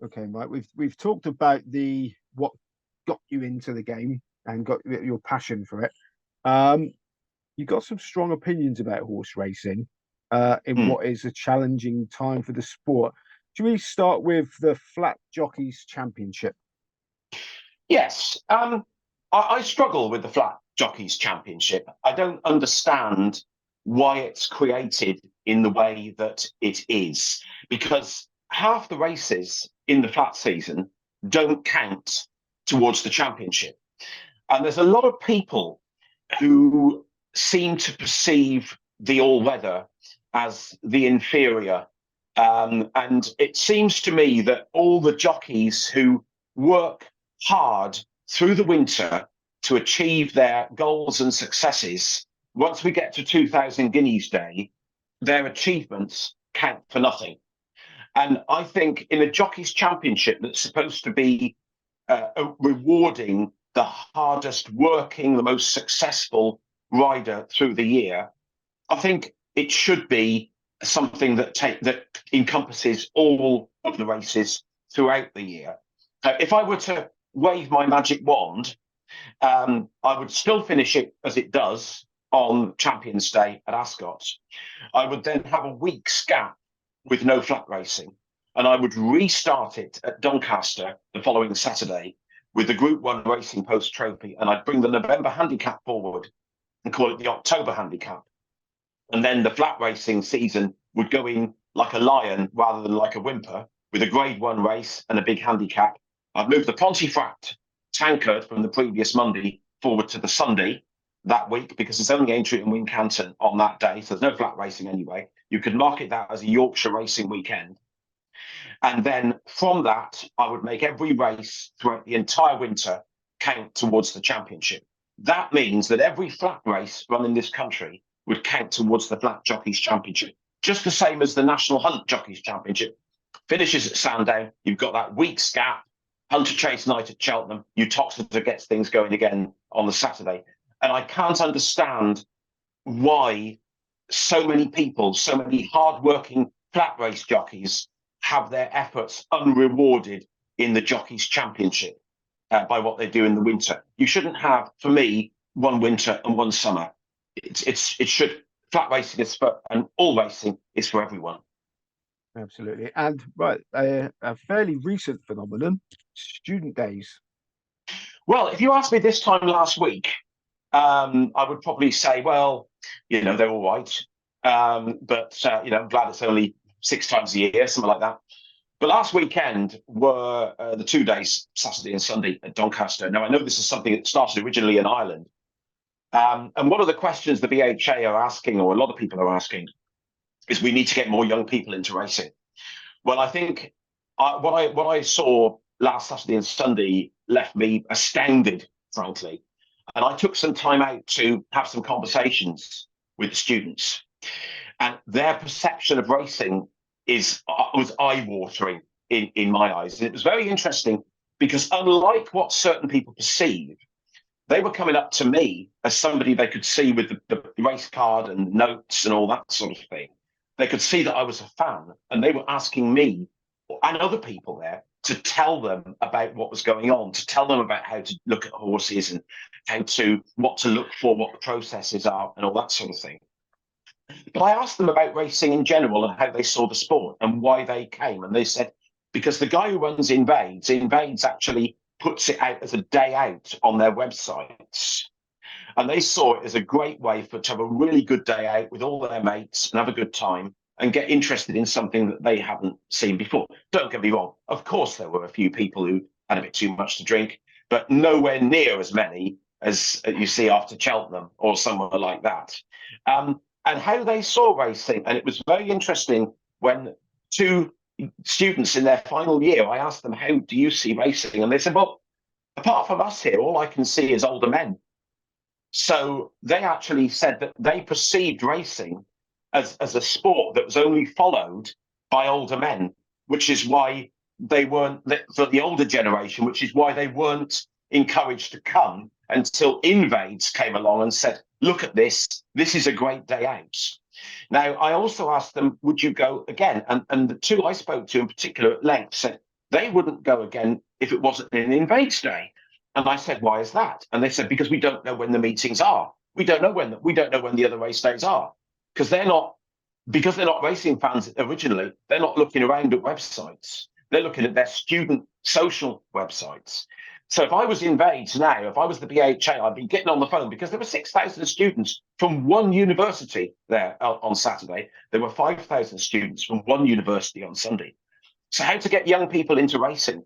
Okay, Mike. We've talked about the what got you into the game and got your passion for it. Um, you got some strong opinions about horse racing in Hmm. what is a challenging time for the sport. Should we start with the Flat Jockeys Championship? Yes, I struggle with the Flat Jockeys Championship. I don't understand why it's created in the way that it is, because half the races in the flat season don't count towards the championship. And there's a lot of people who seem to perceive the all weather as the inferior. And it seems to me that all the jockeys who work hard through the winter to achieve their goals and successes, once we get to 2000 Guineas Day, their achievements count for nothing. And I think in a jockeys championship that's supposed to be rewarding the hardest working, the most successful rider through the year, I think it should be something that encompasses all of the races throughout the year. If I were to wave my magic wand, I would still finish it as it does on Champions Day at Ascot. I would then have a week's gap with no flat racing, and I would restart it at Doncaster the following Saturday with the Group 1 Racing Post Trophy, and I'd bring the November handicap forward and call it the October handicap. And then the flat racing season would go in like a lion rather than like a whimper, with a Grade 1 race and a big handicap. I'd move the Pontefract tankard from the previous Monday forward to the Sunday that week because it's only entry in Wincanton on that day, so there's no flat racing anyway. You could market that as a Yorkshire racing weekend. And then from that, I would make every race throughout the entire winter count towards the championship. That means that every flat race run in this country would count towards the Flat Jockeys Championship, just the same as the National Hunt Jockeys Championship. Finishes at Sandown, you've got that week's gap, Hunter Chase night at Cheltenham, Uttoxeter gets things going again on the Saturday. And I can't understand why so many people, so many hard-working flat race jockeys have their efforts unrewarded in the Jockeys Championship by what they do in the winter. You shouldn't have, for me, one winter and one summer. It should, flat racing is for, and all racing is for everyone. Absolutely. And right, a fairly recent phenomenon, student days. Well, if you asked me this time last week, I would probably say, well, they're all right. But I'm glad it's only 6 times a year, something like that. But last weekend were the 2 days, Saturday and Sunday, at Doncaster. Now, I know this is something that started originally in Ireland. And one of the questions the BHA are asking, or a lot of people are asking, is we need to get more young people into racing. Well, I think what I saw last Saturday and Sunday left me astounded, frankly. And I took some time out to have some conversations with the students. And their perception of racing was eye-watering in my eyes. And it was very interesting because unlike what certain people perceive, they were coming up to me as somebody they could see with the race card and notes and all that sort of thing. They could see that I was a fan, and they were asking me and other people there to tell them about what was going on, to tell them about how to look at horses and what to look for, what the processes are, and all that sort of thing. But I asked them about racing in general and how they saw the sport and why they came. And they said, because the guy who runs Invades actually puts it out as a day out on their websites. And they saw it as a great way to have a really good day out with all their mates and have a good time and get interested in something that they haven't seen before. Don't get me wrong. Of course, there were a few people who had a bit too much to drink, but nowhere near as many as you see after Cheltenham or somewhere like that. And how they saw racing. And it was very interesting when two students in their final year, I asked them, how do you see racing? And they said, well, apart from us here, all I can see is older men. So they actually said that they perceived racing as a sport that was only followed by older men, which is why they weren't, for the older generation, which is why they weren't encouraged to come until Invades came along and said, look at this is a great day out. Now, I also asked them, would you go again? And the two I spoke to in particular at length said, They wouldn't go again if it wasn't an invades day. And I said, why is that? And they said, because we don't know when the meetings are. We don't know when the other race days are, because they're not racing fans originally. They're not looking around at websites. They're looking at their student social websites. So if I was Invades now, if I was the BHA, I'd be getting on the phone, because there were 6,000 students from one university there on Saturday. There were 5,000 students from one university on Sunday. So how to get young people into racing?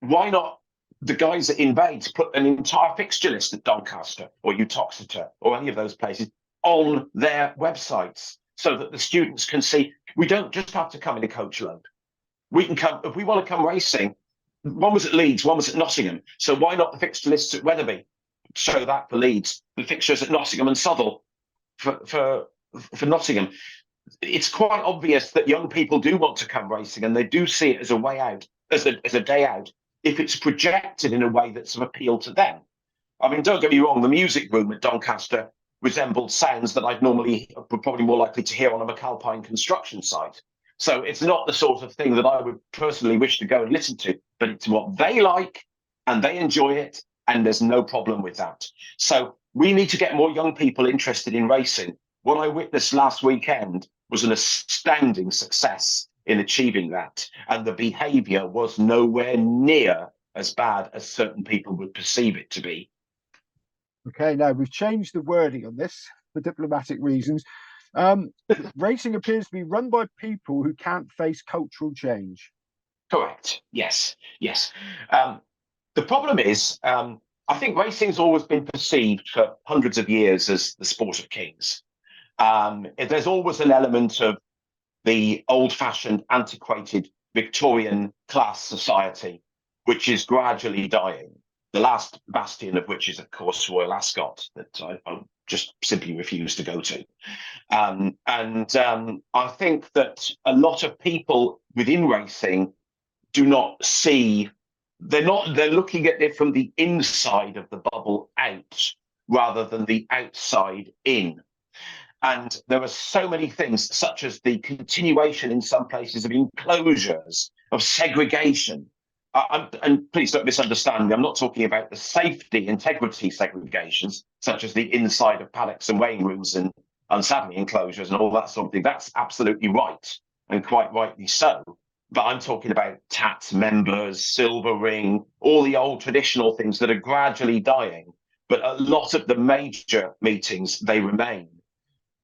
Why not the guys at Invades put an entire fixture list at Doncaster or Uttoxeter or any of those places on their websites, so that the students can see? We don't just have to come in a coach load. We can come, if we want to come racing. One was at Leeds, one was at Nottingham. So why not the fixture lists at Wetherby? Show that for Leeds. The fixtures at Nottingham and Southall for Nottingham. It's quite obvious that young people do want to come racing, and they do see it as a way out, as a day out, if it's projected in a way that's of appeal to them. I mean, don't get me wrong, the music room at Doncaster resembled sounds that I'd normally, probably more likely to hear on a McAlpine construction site. So it's not the sort of thing that I would personally wish to go and listen to, but it's what they like and they enjoy it, and there's no problem with that. So we need to get more young people interested in racing. What I witnessed last weekend was an astounding success in achieving that, and the behaviour was nowhere near as bad as certain people would perceive it to be. Okay, now we've changed the wording on this for diplomatic reasons. Racing appears to be run by people who can't face cultural change. Correct. Yes. The problem is, I think racing's always been perceived for hundreds of years as the sport of kings. There's always an element of the old-fashioned, antiquated Victorian class society, which is gradually dying. The last bastion of which is, of course, Royal Ascot, that I just simply refuse to go to. I think that a lot of people within racing do not see, they're looking at it from the inside of the bubble out rather than the outside in. And there are so many things, such as the continuation in some places of enclosures, of segregation. And please don't misunderstand me, I'm not talking about the safety, integrity segregations, such as the inside of paddocks and weighing rooms and saddling enclosures and all that sort of thing. That's absolutely right, and quite rightly so. But I'm talking about tats members, silver ring, all the old traditional things that are gradually dying. But a lot of the major meetings, they remain.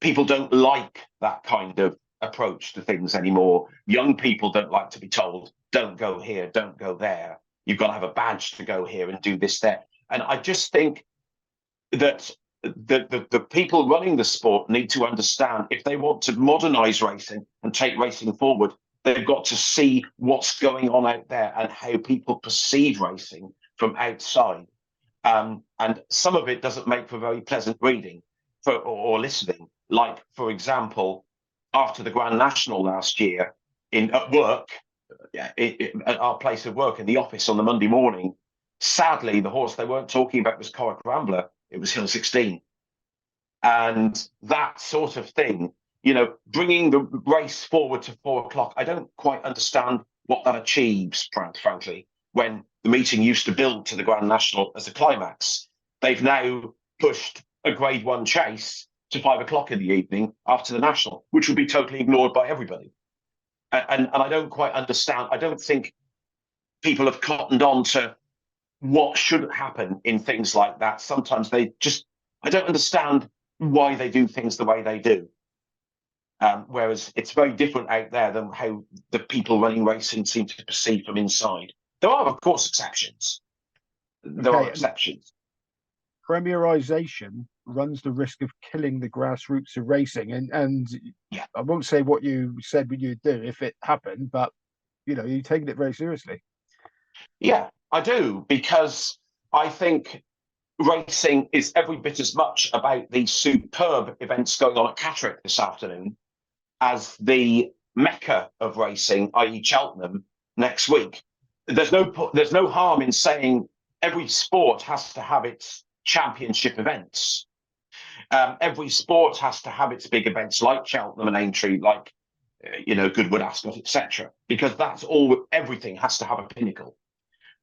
People don't like that kind of approach to things anymore. Young people don't like to be told, don't go here, don't go there. You've got to have a badge to go here and do this there. And I just think that the people running the sport need to understand, if they want to modernize racing and take racing forward, they've got to see what's going on out there and how people perceive racing from outside. And some of it doesn't make for very pleasant reading or listening. Like, for example, after the Grand National last year, at work, at our place of work in the office on the Monday morning, sadly, the horse they weren't talking about was Corrick Rambler. It was Hill 16. And that sort of thing, bringing the race forward to 4 o'clock, I don't quite understand what that achieves, frankly, when the meeting used to build to the Grand National as a climax. They've now pushed a Grade 1 chase to 5 o'clock in the evening after the National, which would be totally ignored by everybody. And I don't quite understand. I don't think people have cottoned on to what should happen in things like that. Sometimes I don't understand why they do things the way they do. Whereas it's very different out there than how the people running racing seem to perceive from inside. There are, of course, exceptions. There are exceptions. Premierisation runs the risk of killing the grassroots of racing, and yeah. I won't say what you said when you do if it happened, but you're taking it very seriously. Yeah, I do, because I think racing is every bit as much about the superb events going on at Catterick this afternoon as the mecca of racing, i.e. Cheltenham, next week. There's no harm in saying every sport has to have its championship events. Every sport has to have its big events like Cheltenham and Aintree, like Goodwood, Ascot, etc. Because that's all. Everything has to have a pinnacle.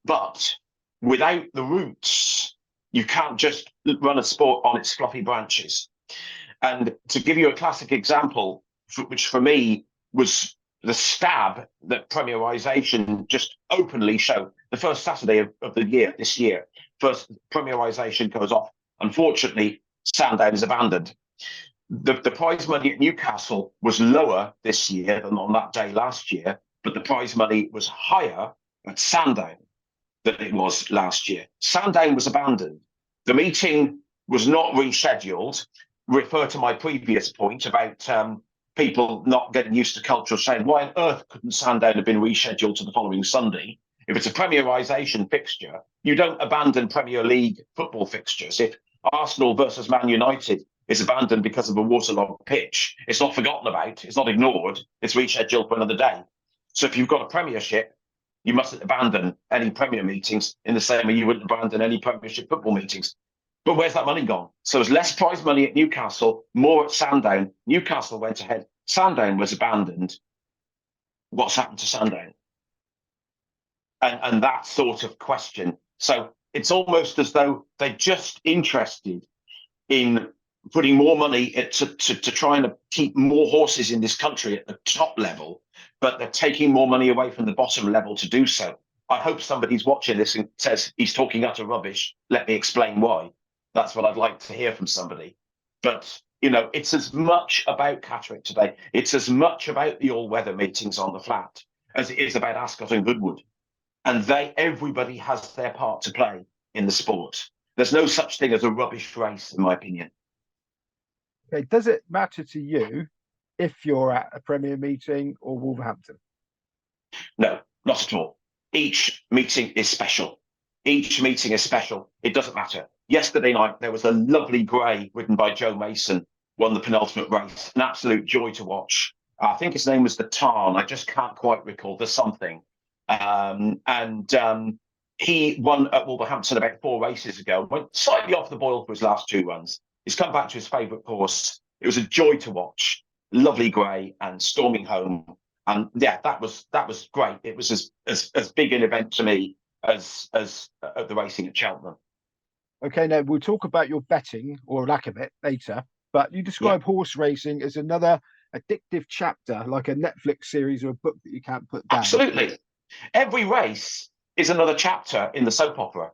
But without the roots, you can't just run a sport on its fluffy branches. And to give you a classic example, which for me was the stab that Premierisation just openly showed, the first Saturday of the year, this year, first Premierisation goes off. Unfortunately, Sandown is abandoned. The prize money at Newcastle was lower this year than on that day last year, but the prize money was higher at Sandown than it was last year. Sandown was abandoned. The meeting was not rescheduled. Refer to my previous point about people not getting used to culture, saying, why on earth couldn't Sandown have been rescheduled to the following Sunday? If it's a Premierisation fixture, you don't abandon Premier League football fixtures. If Arsenal versus Man United is abandoned because of a waterlogged pitch, it's not forgotten about, it's not ignored, it's rescheduled for another day. So if you've got a Premiership, you mustn't abandon any Premier meetings in the same way you wouldn't abandon any Premiership football meetings. But where's that money gone? So there's less prize money at Newcastle, more at Sandown. Newcastle went ahead. Sandown was abandoned. What's happened to Sandown? And that sort of question. So it's almost as though they're just interested in putting more money to try and keep more horses in this country at the top level, but they're taking more money away from the bottom level to do so. I hope somebody's watching this and says he's talking utter rubbish. Let me explain why. That's what I'd like to hear from somebody. But, it's as much about Catterick today. It's as much about the all-weather meetings on the flat as it is about Ascot and Goodwood. And everybody has their part to play in the sport. There's no such thing as a rubbish race, in my opinion. Okay, does it matter to you if you're at a Premier meeting or Wolverhampton? No, not at all. Each meeting is special. Each meeting is special. It doesn't matter. Yesterday night, there was a lovely grey ridden by Joe Mason, won the penultimate race. An absolute joy to watch. I think his name was the Tarn. I just can't quite recall. There's something. He won at Wolverhampton about 4 races ago. Went slightly off the boil for his last 2 runs. He's come back to his favourite course. It was a joy to watch. Lovely grey and storming home. And yeah, that was great. It was as big an event to me as the racing at Cheltenham. Okay, now we'll talk about your betting or lack of it later, but you describe horse racing as another addictive chapter, like a Netflix series or a book that you can't put down. Absolutely. Every race is another chapter in the soap opera,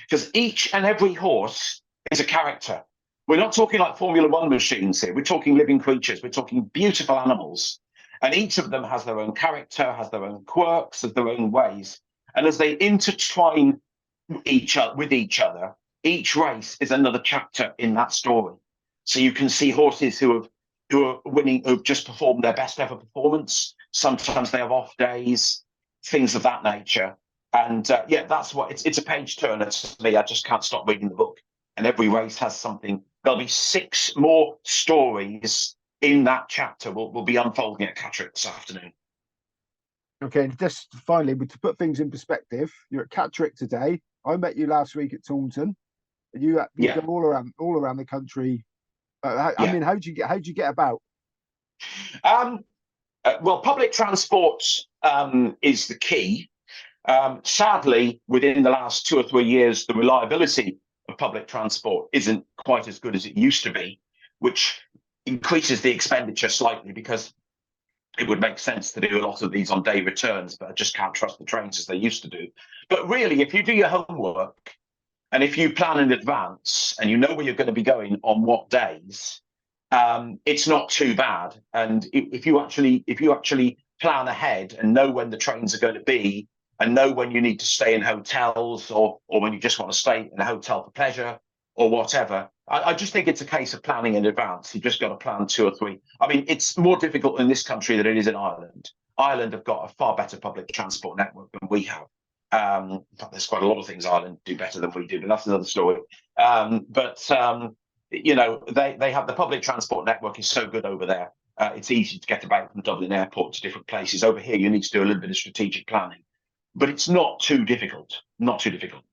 because each and every horse is a character. We're not talking like Formula One machines here. We're talking living creatures. We're talking beautiful animals. And each of them has their own character, has their own quirks, has their own ways. And as they intertwine with each other, each race is another chapter in that story. So you can see horses who are winning, who've just performed their best ever performance. Sometimes they have off days, things of that nature. And that's what it's a page turner to me. I just can't stop reading the book. And every race has something. There'll be 6 more stories in that chapter. We'll be unfolding at Catterick this afternoon. Okay, and just finally, to put things in perspective, you're at Catterick today. I met you last week at Taunton. You go all around the country. I mean, how do you get about? Well, public transport is the key. Sadly, within the last 2 or 3 years, the reliability of public transport isn't quite as good as it used to be, which increases the expenditure slightly, because it would make sense to do a lot of these on day returns, but I just can't trust the trains as they used to do. But really, if you do your homework and if you plan in advance and you know where you're going to be going on what days, it's not too bad. And if you actually plan ahead and know when the trains are going to be, and know when you need to stay in hotels, or when you just want to stay in a hotel for pleasure or whatever, I just think it's a case of planning in advance. You've just got to plan 2 or 3. I mean, it's more difficult in this country than it is in Ireland. Ireland have got a far better public transport network than we have. In fact, there's quite a lot of things Ireland do better than we do, but that's another story. They have the public transport network is so good over there. It's easy to get about from Dublin Airport to different places. Over here, you need to do a little bit of strategic planning, but it's not too difficult. Not too difficult.